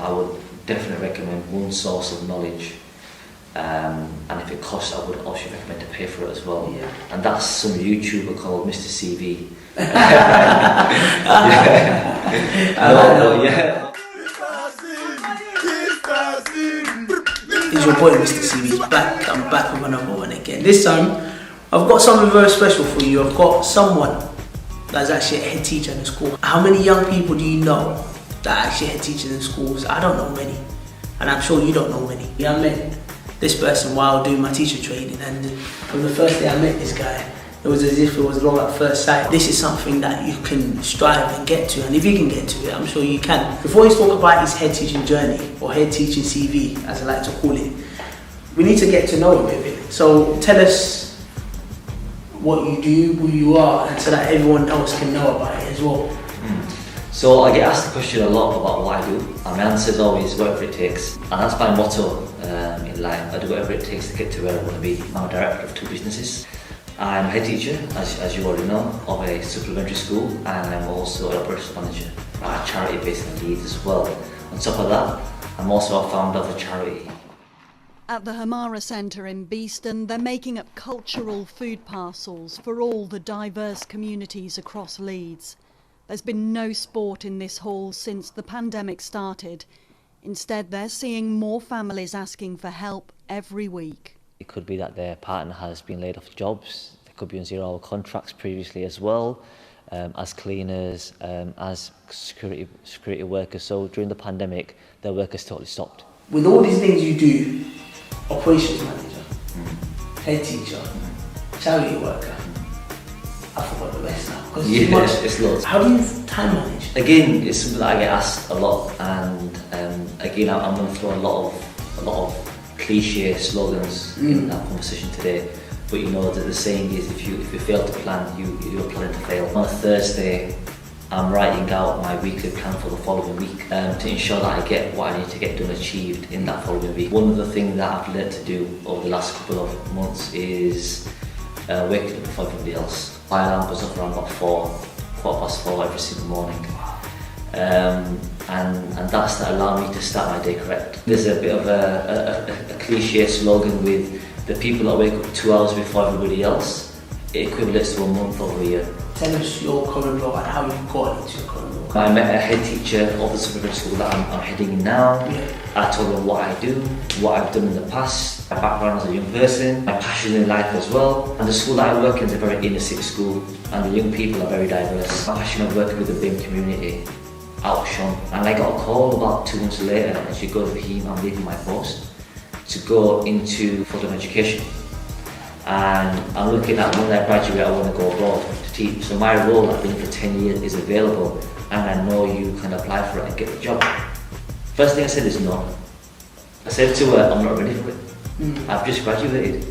I would definitely recommend one source of knowledge. And if it costs, I would also recommend to pay for it as well. Yeah. And that's some YouTuber called MrCV. It's your boy MrCV back. I'm back with another one again. This time, I've got something very special for you. I've got someone that's actually a head teacher in the school. How many young people do you know that are actually head teachers in schools? I don't know many, and I'm sure you don't know many. I met this person while doing my teacher training, and from the first day I met this guy, it was as if it was love at first sight. This is something that you can strive and get to, and if you can get to it, I'm sure you can. Before we talk about his head teaching journey, or head teaching CV, as I like to call it, we need to get to know him a bit. So tell us what you do, who you are, and so that everyone else can know about it as well. So I get asked the question a lot about what I do, and my answer is always whatever it takes. And that's my motto in life. I do whatever it takes to get to where I want to be. I'm a director of 2 businesses. I'm a head teacher, as you already know, of a supplementary school, and I'm also an operations manager at a charity based in Leeds as well. On top of that, I'm also a founder of a charity. At the Hamara Centre in Beeston, they're making up cultural food parcels for all the diverse communities across Leeds. There's been no sport in this hall since the pandemic started. Instead, they're seeing more families asking for help every week. It could be that their partner has been laid off jobs. They could be on 0-hour contracts previously as well, as cleaners, as security workers. So during the pandemic, their work has totally stopped. With all these things you do, operations manager, head teacher, charity worker, I forgot the rest now. It's loads. How do you time manage? Again, it's something that I get asked a lot, and again, I'm going to throw a lot of cliche slogans in that conversation today. But you know that the saying is, if you fail to plan, you're planning to fail. On a Thursday, I'm writing out my weekly plan for the following week to ensure that I get what I need to get done achieved in that following week. One of the things that I've learned to do over the last couple of months is waking up before everybody else. My alarm goes off around about 4:15 every single morning. And that's to allow me to start my day correct. There's a bit of a cliche slogan with the people that wake up 2 hours before everybody else. It equates to a month over a year. Tell us your current role and how you got into your current role. I met a head teacher of the supplementary school that I'm heading in now. Yeah. I told them what I do, what I've done in the past, my background as a young person, my passion in life as well. And the school that I work in is a very inner city school, and the young people are very diverse. My passion of working with the BIM community outshone. And I got a call about 2 months later, and she goes, Raheem, I'm leaving my post to go into full-time education. And I'm looking at when I graduate, I want to go abroad to teach. So my role I've been for 10 years is available, and I know you can apply for it and get the job. First thing I said is no. I said to her, I'm not ready for it. I've just graduated.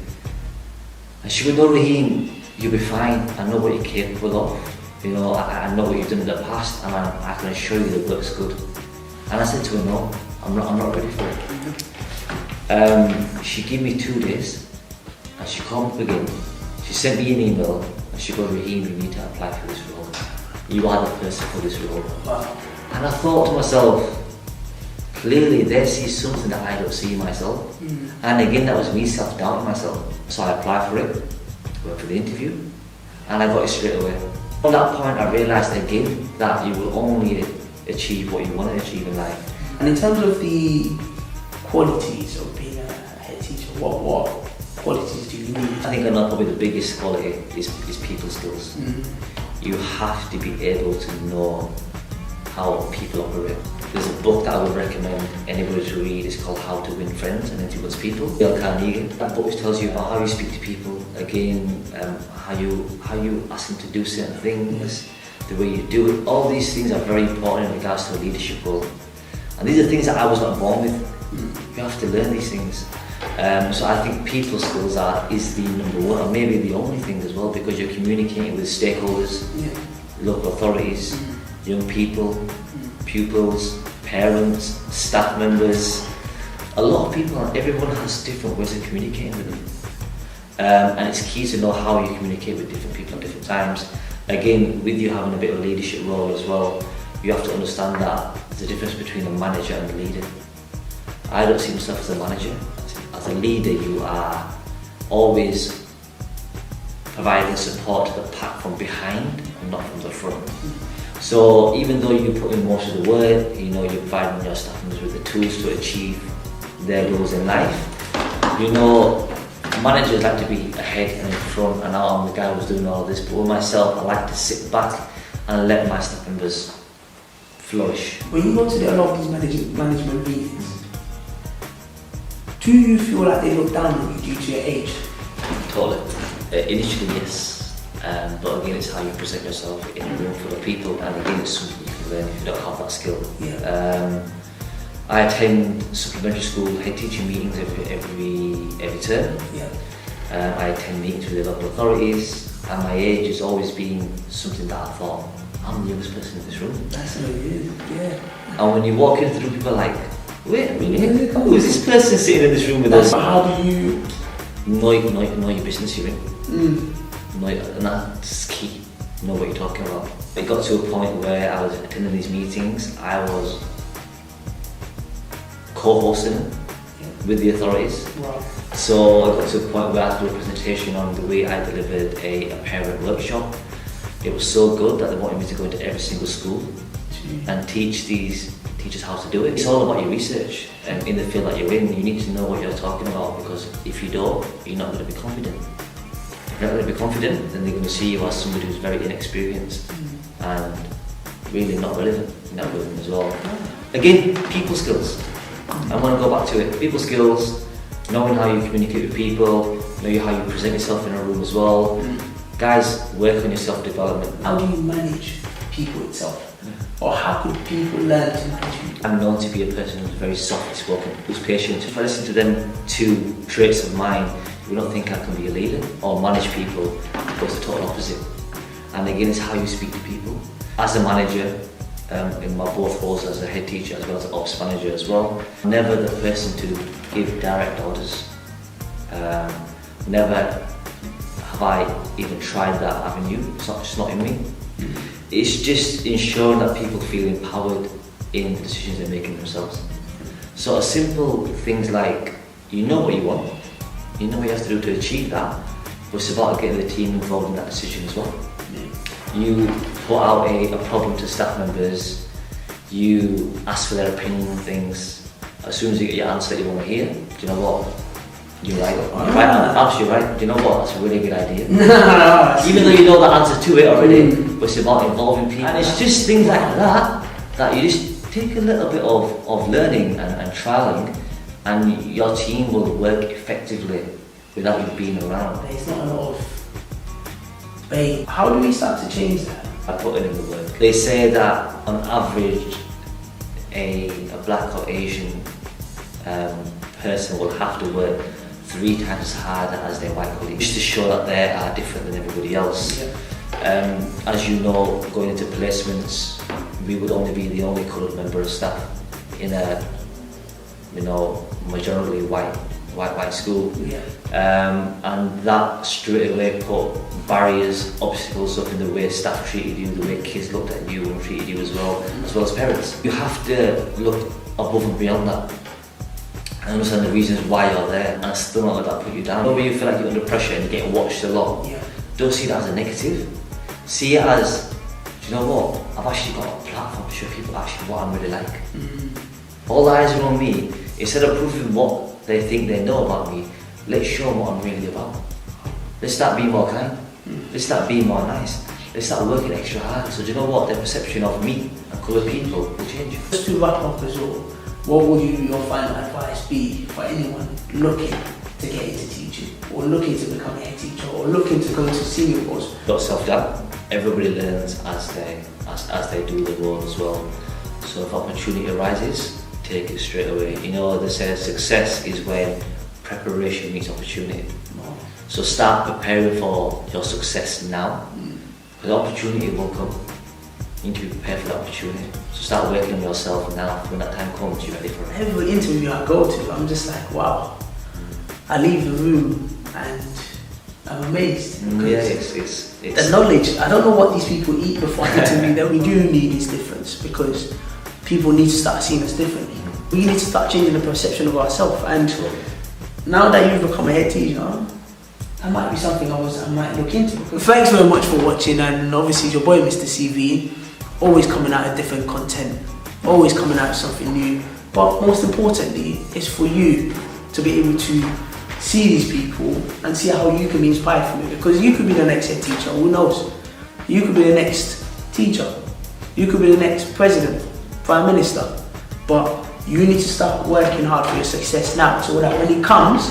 And she goes, no, Raheem, you'll be fine. I know what you're capable of. You know, I know what you've done in the past, and I can assure you the work's good. And I said to her, no, I'm not ready for it. She gave me 2 days, and she called me up again. She sent me an email, and she goes, Raheem, you need to apply for this role. You are the person for this role. Wow. And I thought to myself, clearly they see something that I don't see in myself. And again, that was me self-doubting myself. So I applied for it, went for the interview, and I got it straight away. At that point, I realised again that you will only achieve what you want to achieve in life. And in terms of the qualities of being a head teacher, what qualities do you need? I think another probably the biggest quality is people skills. You have to be able to know how people operate. There's a book that I would recommend anybody to read. It's called How to Win Friends and Influence People. Dale Carnegie. That book tells you about how you speak to people. Again, how you ask them to do certain things, the way you do it. All these things are very important in regards to a leadership role. And these are things that I was not born with. You have to learn these things. So I think people skills is the number one, or maybe the only thing as well, because you're communicating with stakeholders, local authorities, young people, pupils, parents, staff members. A lot of people, everyone has different ways of communicating with them. And it's key to know how you communicate with different people at different times. Again, with you having a bit of a leadership role as well, you have to understand that there's a difference between a manager and a leader. I don't see myself as a manager. As a leader, you are always providing support to the pack from behind and not from the front. So even though you put in most of the work, you know, you're providing your staff members with the tools to achieve their goals in life. You know, managers like to be ahead and in front, and I'm the guy who's doing all this, but with myself, I like to sit back and let my staff members flourish. When you go to a lot of these management meetings, do you feel like they look down on you due to your age? Totally. Initially, yes. But again, it's how you present yourself in a room full of people, and again, it's something you can learn if you don't have that skill. Yeah. I attend supplementary school head teaching meetings every term. Yeah. I attend meetings with the local authorities, and my age has always been something that I thought, I'm the youngest person in this room. That's what it is, yeah. And when you walk into the room, people are like, wait a minute, who is this person sitting in this room with us? How do you know your business you're in? Mm. And that's key. Know what you're talking about. It got to a point where I was attending these meetings, I was co-hosting them with the authorities. Wow. So I got to a point where I had to do a presentation on the way I delivered a parent workshop. It was so good that they wanted me to go into every single school and teach these teachers how to do it. It's all about your research, and in the field that you're in, you need to know what you're talking about, because if you don't, you're not going to be confident. If you're not going to be confident, then they're going to see you as somebody who's very inexperienced and really not relevant in that building as well. Again, people skills. I want to go back to it. People skills, knowing how you communicate with people, knowing how you present yourself in a room as well. Guys, work on your self-development. How do you manage people itself? Or how could people learn to manage people? I'm known to be a person who's very softly spoken, who's patient. If I listen to them two traits of mine, you don't think I can be a leader or manage people. It's the total opposite. And again, it's how you speak to people. As a manager, in my both roles as a head teacher as well as an ops manager as well, never the person to give direct orders. Never have I even tried that avenue. It's just not in me. It's just ensuring that people feel empowered in the decisions they're making themselves. So simple things like, you know what you want, you know what you have to do to achieve that, but it's about getting the team involved in that decision as well. You put out a problem to staff members, you ask for their opinion on things. As soon as you get your answer that you want to hear, do you know what? You're right. You're right. Do you know what? That's a really good idea. Even though you know the answer to it already, but it's about involving people. And it's just things like that you just take a little bit of learning and trialing, and your team will work effectively without you being around. There's not a lot of debate. How do we start to change that? I put it in the work. They say that on average, a black or Asian person will have to work 3 times harder as their white colleagues, just to show that they are different than everybody else. Yeah. As you know, going into placements, we would only be the only coloured member of staff in a, majority white school. Yeah. And that straight away put barriers, obstacles up in the way staff treated you, the way kids looked at you and treated you as well as parents. You have to look above and beyond that and understand the reasons why you're there, and still not let that put you down. When you feel like you're under pressure and you're getting watched a lot, don't see that as a negative. See it as, do you know what, I've actually got a platform to show people actually what I'm really like. All the eyes are on me. Instead of proving what they think they know about me, let's show them what I'm really about. Let's start being more kind. Let's start being more nice. Let's start working extra hard. So do you know what, their perception of me and coloured people will change. Just to wrap up as well, what would your final advice be for anyone looking to get into teaching, or looking to become a head teacher, or looking to go into senior roles? Got self-doubt. Everybody learns as they do the role as well. So if opportunity arises, take it straight away. They say success is when preparation meets opportunity. So start preparing for your success now, because opportunity will come. You need to be prepared for the opportunity. So start working on yourself now. When that time comes, you're ready for it. Every interview I go to, I'm just like, wow. I leave the room and I'm amazed. Yeah, it's the knowledge. I don't know what these people eat before I interview them. We do need this difference because people need to start seeing us differently. We need to start changing the perception of ourselves. And now that you've become a head teacher, that might be something I might look into. Thanks very much for watching, and obviously your boy MrCV, always coming out with different content, always coming out with something new. But most importantly, it's for you to be able to see these people and see how you can be inspired from it. Because you could be the next head teacher, who knows? You could be the next teacher, you could be the next president, prime minister. But you need to start working hard for your success now, so that when it comes,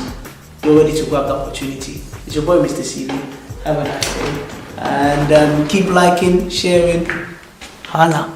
you're ready to grab the opportunity. It's your boy MrCV. Have a nice day. And keep liking, sharing. Hala.